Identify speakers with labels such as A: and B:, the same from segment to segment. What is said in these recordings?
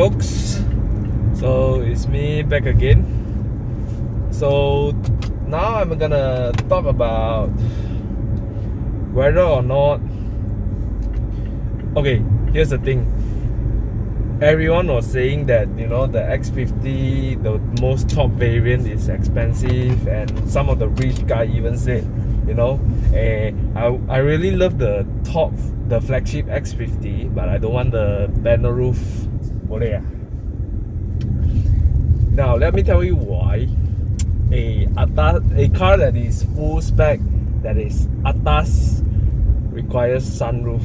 A: folks, so it's me back again. So now I'm gonna talk about whether or not, okay, here's the thing. Everyone was saying that, you know, the X50, the most top variant, is expensive, and some of the rich guy even said, you know, I really love the flagship X50, but I don't want the panel roof. Boleh. Now let me tell you why. A car that is full spec, that is atas, requires sunroof.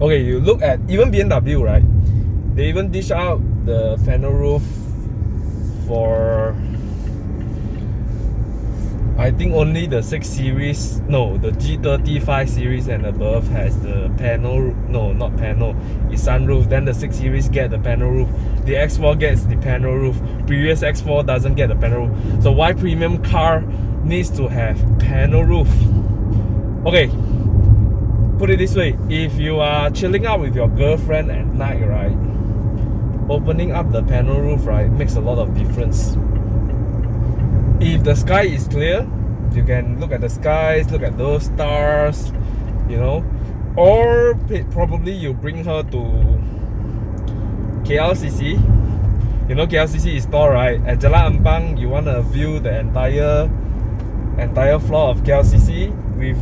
A: Okay, you look at even BMW, right? They even dish out the panel roof for, I think only the 6 series, no, the G35 series and above has the panel, no, not panel, it's sunroof. Then the 6 series get the panel roof. The X4 gets the panel roof. Previous X4 doesn't get the panel roof. So why premium car needs to have panel roof? Okay, put it this way, if you are chilling out with your girlfriend at night, right, opening up the panel roof, right, makes a lot of difference. If the sky is clear, you can look at the skies, look at those stars, you know. Or probably you bring her to KLCC. You know KLCC is tall, right? At Jalan Ampang, you want to view the entire floor of KLCC. With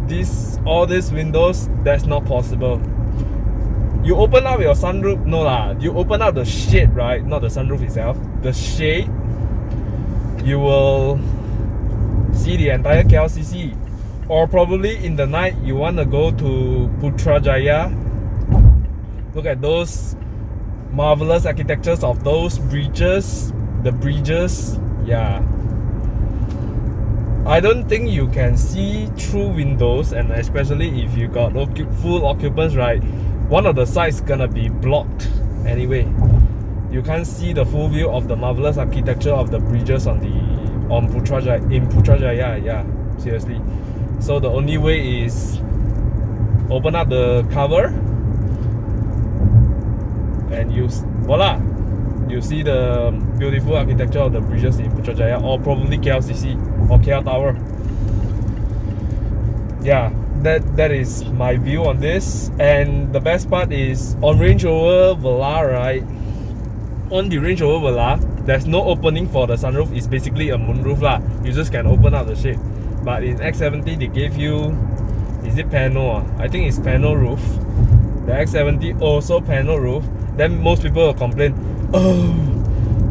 A: all these windows, that's not possible. You open up your sunroof, no lah. You open up the shade, right? Not the sunroof itself. The shade, you will see the entire KLCC. Or probably in the night, you want to go to Putrajaya. Look at those marvelous architectures of those bridges. The bridges, yeah. I don't think you can see through windows, and especially if you got full occupants, right? One of the sides gonna be blocked anyway. You can't see the full view of the marvelous architecture of the bridges in Putrajaya, yeah, seriously. So the only way is open up the cover and voila, you see the beautiful architecture of the bridges in Putrajaya, or probably KLCC or KL Tower. Yeah, that is my view on this. And the best part is on Range Rover Velar, right? On the Range Rover Velar, there's no opening for the sunroof. It's basically a moonroof lah. You just can open up the shade. But in X70 they gave you, is it panel? I think it's panel roof. The X70 also panel roof. Then most people will complain, oh,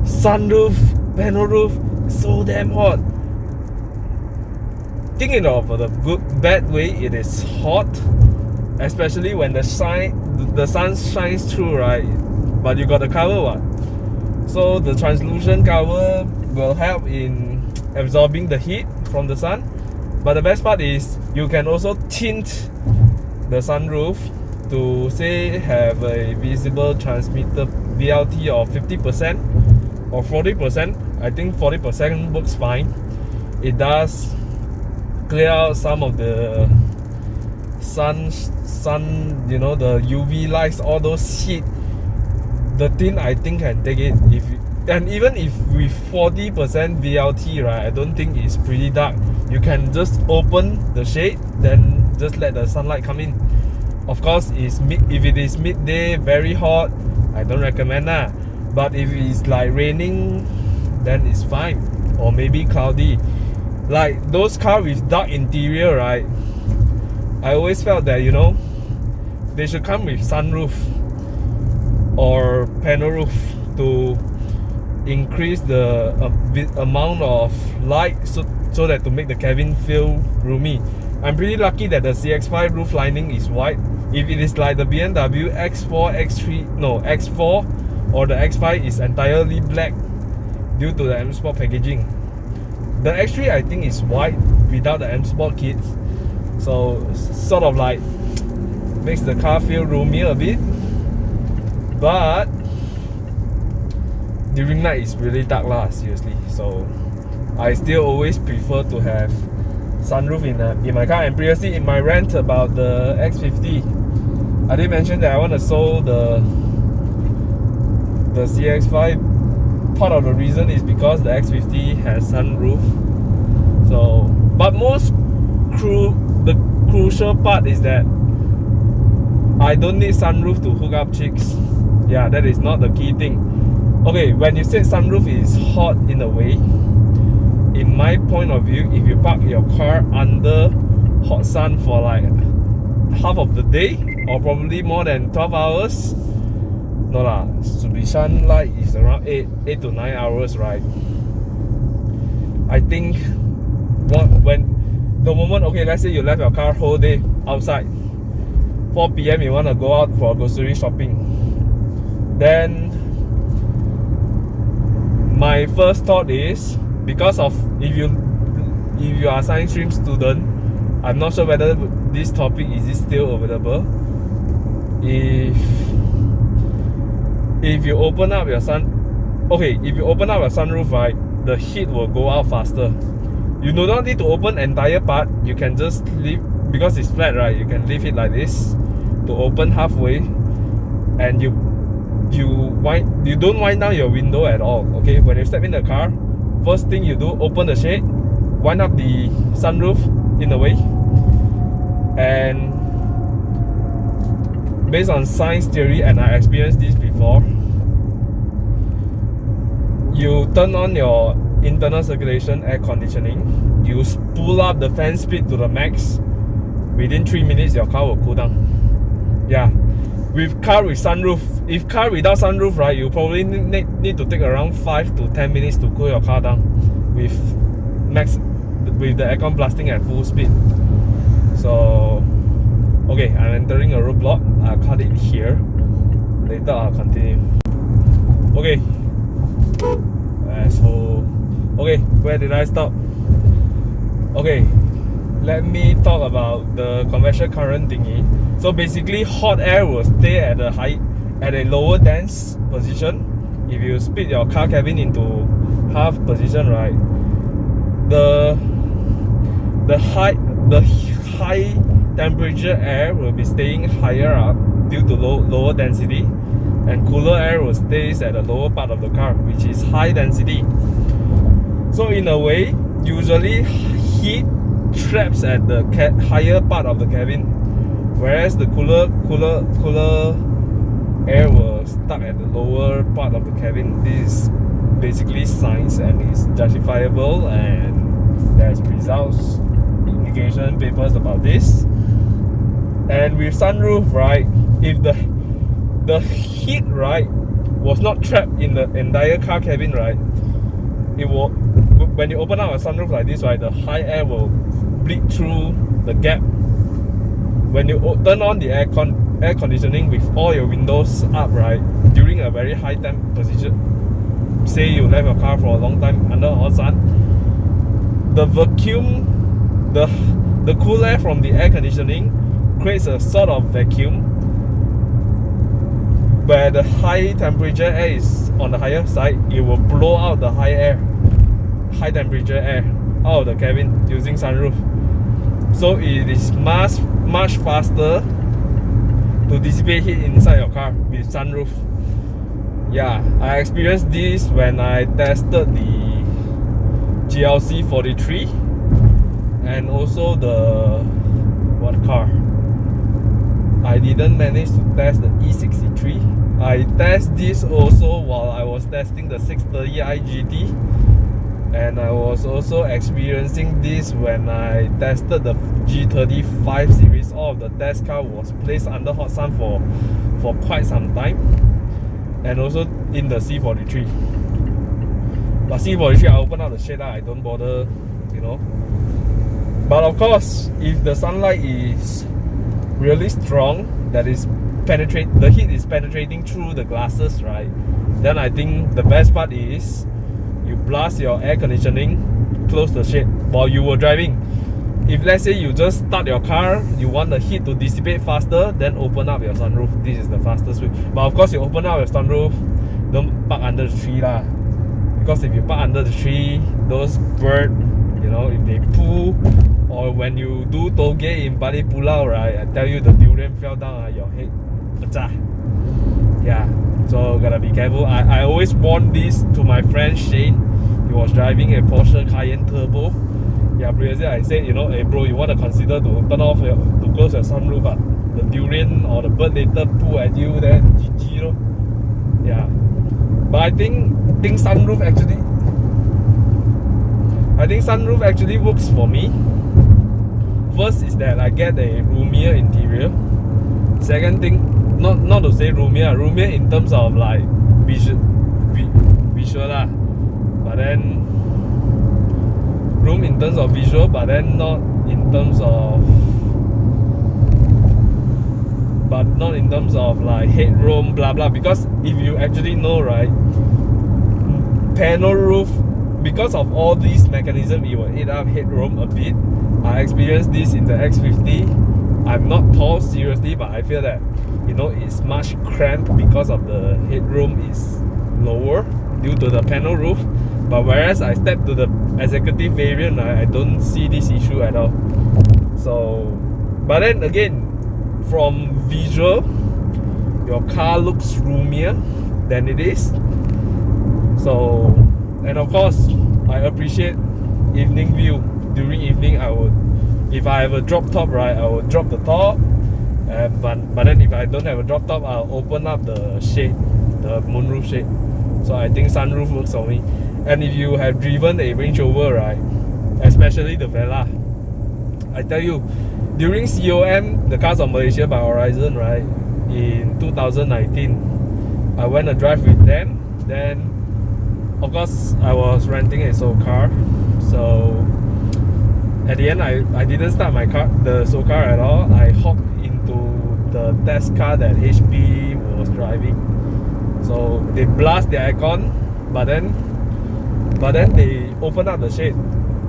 A: sunroof, panel roof, so damn hot. Thinking of the bad way, it is hot, especially when the sun shines through, right? But you got the cover, what? So the translucent cover will help in absorbing the heat from the sun. But the best part is you can also tint the sunroof to say have a visible transmitter VLT of 50% or 40%. I think 40% works fine. It does clear out some of the sun, you know, the UV lights, all those heat. The tint, I think, can take it. And even if with 40% VLT, right, I don't think it's pretty dark. You can just open the shade, then just let the sunlight come in. Of course, if it is midday, very hot, I don't recommend that. But if it's like raining, then it's fine. Or maybe cloudy. Like those cars with dark interior, right? I always felt that, you know, they should come with sunroof or panel roof to increase the amount of light, so that to make the cabin feel roomy. I'm pretty lucky that the CX-5 roof lining is white. If it is like the BMW X4, X4 or the X5 is entirely black due to the M Sport packaging. The X3 I think is white without the M Sport kit, so sort of like makes the car feel roomy a bit. But during night it's really dark lah, seriously. So I still always prefer to have sunroof in my car. And previously in my rant about the X50, I did mention that I want to sell the the CX-5. Part of the reason is because the X50 has sunroof. So, but the crucial part is that I don't need sunroof to hook up chicks. Yeah, that is not the key thing. Okay, when you say sunroof is hot in a way, in my point of view, if you park your car under hot sun for like half of the day or probably more than 12 hours, no lah, should be sunlight is around 8 to 9 hours, right? I think when the moment, okay, let's say you left your car whole day outside, 4 p.m. you want to go out for grocery shopping, then my first thought is, because of if you are a science stream student, I'm not sure whether this topic is still available. If you open up your if you open up your sunroof, right, the heat will go out faster. You do not need to open entire part. You can just leave, because it's flat, right? You can leave it like this to open halfway, and you don't wind down your window at all. Okay, when you step in the car, first thing you do, open the shade, wind up the sunroof in a way, and based on science theory, and I experienced this before, you turn on your internal circulation air conditioning, you spool up the fan speed to the max, within 3 minutes your car will cool down. Yeah, with car with sunroof. If car without sunroof, right, you probably need to take around 5 to 10 minutes to cool your car down with the aircon blasting at full speed. So okay, I'm entering a roadblock. I'll cut it here. Later I'll continue. Okay. So okay, where did I stop? Okay, let me talk about the convection current thingy. So basically, hot air will stay at a lower dense position. If you split your car cabin into half position, right, the high temperature air will be staying higher up due to lower density, and cooler air will stay at the lower part of the car, which is high density. So in a way, usually heat traps at the higher part of the cabin, whereas the cooler air will stuck at the lower part of the cabin. This is basically science and is justifiable, and there's results, indication papers about this. And with sunroof, right, if the heat, right, was not trapped in the entire car cabin, right, it will, when you open up a sunroof like this, right, the high air will bleed through the gap. When you turn on the air conditioning with all your windows up, right, during a very high temp position, say you left your car for a long time under hot sun, the vacuum, the cool air from the air conditioning creates a sort of vacuum where the high temperature air is on the higher side. It will blow out the high temperature air out of the cabin using sunroof. So it is much faster to dissipate heat inside your car with sunroof. Yeah, I experienced this when I tested the GLC 43 and also the what car? I didn't manage to test the E63. I test this also while I was testing the 630i GT, and I was also experiencing this when I tested the G35 series. All of the test car was placed under hot sun for quite some time, and also in the C43. But C43, I open up the shade, I don't bother, you know. But of course, if the sunlight is really strong, that is the heat is penetrating through the glasses, right, then I think the best part is you blast your air conditioning, close the shade while you were driving. If let's say you just start your car, you want the heat to dissipate faster, then open up your sunroof. This is the fastest way. But of course, you open up your sunroof, don't park under the tree lah, because if you park under the tree, those birds, you know, if they poo, or when you do toge in Bali Pulau, right, I tell you, the durian fell down on your head. Yeah, So gotta be careful. I always warn this to my friend Shane. He was driving a Porsche Cayenne Turbo. Yeah, previously I said, you know, hey bro, you want to consider to turn off to close your sunroof. The durian or the bird later pull at you, then GG lo. Yeah. But I think sunroof actually works for me. First is that I get a roomier interior. Second thing, not to say roomier in terms of like visual lah. But then room in terms of visual, but then not in terms of like headroom, blah blah. Because if you actually know, right, panel roof, because of all these mechanisms, it will eat up headroom a bit. I experienced this in the X50. I'm not tall, seriously, but I feel that, you know, it's much cramped because of the headroom is lower due to the panel roof. But whereas I step to the executive variant, I don't see this issue at all. So, but then again, from visual, your car looks roomier than it is. So, and of course, I appreciate evening view. During evening, I would, if I have a drop top, right, I will drop the top. But then if I don't have a drop top, I'll open up the shade, the moonroof shade. So I think sunroof works for me. And if you have driven a Range Rover, right, especially the Velar, I tell you, during COM, the Cars of Malaysia by Horizon, right, in 2019, I went a drive with them. Then, of course, I was renting a Soul car. So at the end, I didn't start my car, the Soul car at all. I hopped into the test car that HP was driving. So they blast the aircon, but then they open up the shade.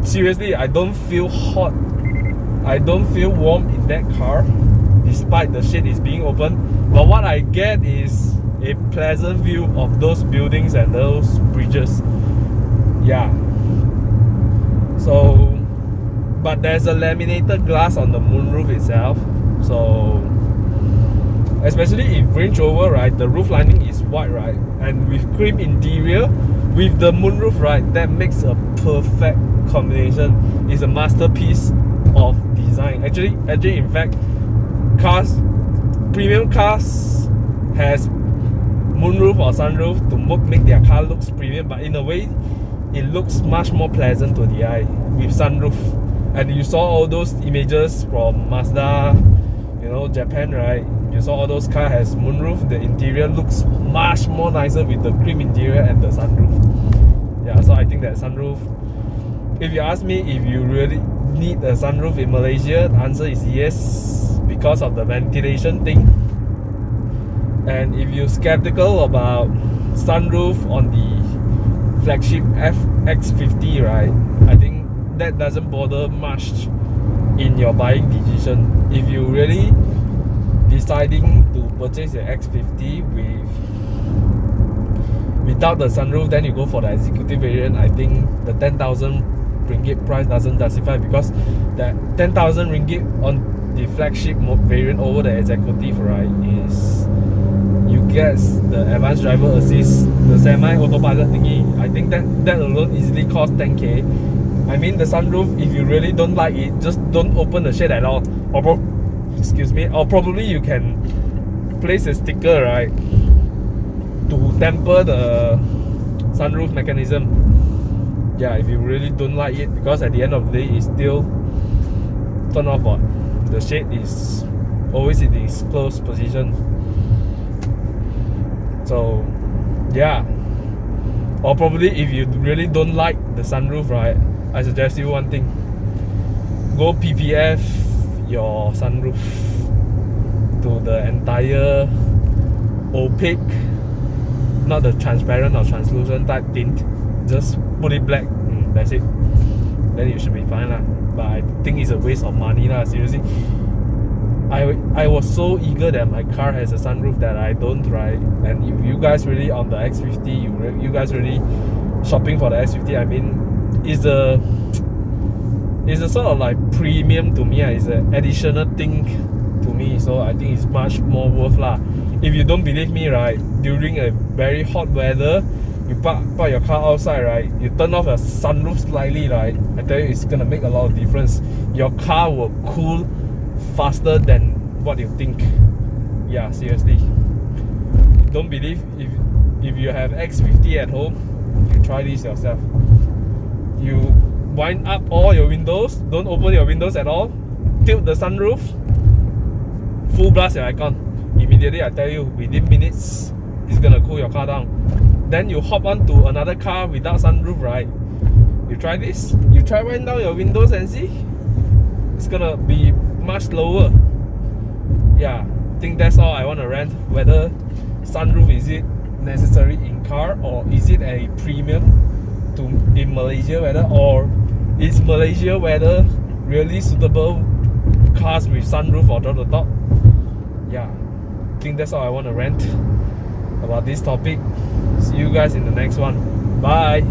A: Seriously, I don't feel hot. I don't feel warm in that car, despite the shade is being open. But what I get is a pleasant view of those buildings and those bridges. Yeah. So, but there's a laminated glass on the moonroof itself. So, especially if Range Rover, right, the roof lining is white, right, and with cream interior, with the moonroof, right, that makes a perfect combination. It's a masterpiece of design. Actually, in fact, premium cars has moonroof or sunroof to make their car looks premium, but in a way, it looks much more pleasant to the eye with sunroof. And you saw all those images from Mazda, you know, Japan, right? You saw all those cars has moonroof. The interior looks much more nicer with the cream interior and the sunroof. Yeah, so I think that sunroof, if you ask me if you really need a sunroof in Malaysia, the answer is yes, because of the ventilation thing. And if you're skeptical about sunroof on the flagship X50, right, I think that doesn't bother much in your buying decision. If you really deciding to purchase the X50 without the sunroof, then you go for the executive variant. I think the 10,000 ringgit price doesn't justify, because that 10,000 ringgit on the flagship variant over the executive, right, is you get the advanced driver assist, the semi-autopilot thingy. I think that alone easily costs 10k. I mean, the sunroof, if you really don't like it, just don't open the shade at all. Or probably you can place a sticker, right, to temper the sunroof mechanism. Yeah, if you really don't like it, because at the end of the day, it's still turn off on. The shade is always in its closed position. So, yeah. Or probably if you really don't like the sunroof, right, I suggest you one thing. Go PPF your sunroof to the entire opaque, not the transparent or translucent type tint. Just put it black, that's it. Then you should be fine lah. But I think it's a waste of money lah, seriously. I was so eager that my car has a sunroof that I don't, right? And if you guys really on the X50, you guys really shopping for the X50, I mean, it's a sort of like premium to me. It's an additional thing to me, so I think it's much more worth lah. If you don't believe me, right, during a very hot weather, you park your car outside, right, you turn off your sunroof slightly, right, I tell you, it's gonna make a lot of difference. Your car will cool faster than what you think. Yeah, seriously. Don't believe, if you have X50 at home, you try this yourself. You wind up all your windows, don't open your windows at all, tilt the sunroof, full blast your aircon. Immediately, I tell you, within minutes, it's gonna cool your car down. Then you hop onto another car without sunroof, right? You try this, you try wind down your windows and see, it's gonna be much lower. Yeah, I think that's all I want to rant. Whether sunroof, is it necessary in car, or is it a premium in Malaysia weather, or is Malaysia weather really suitable cars with sunroof or drop the top? Yeah, I think that's all I want to rant about this topic. See you guys in the next one. Bye.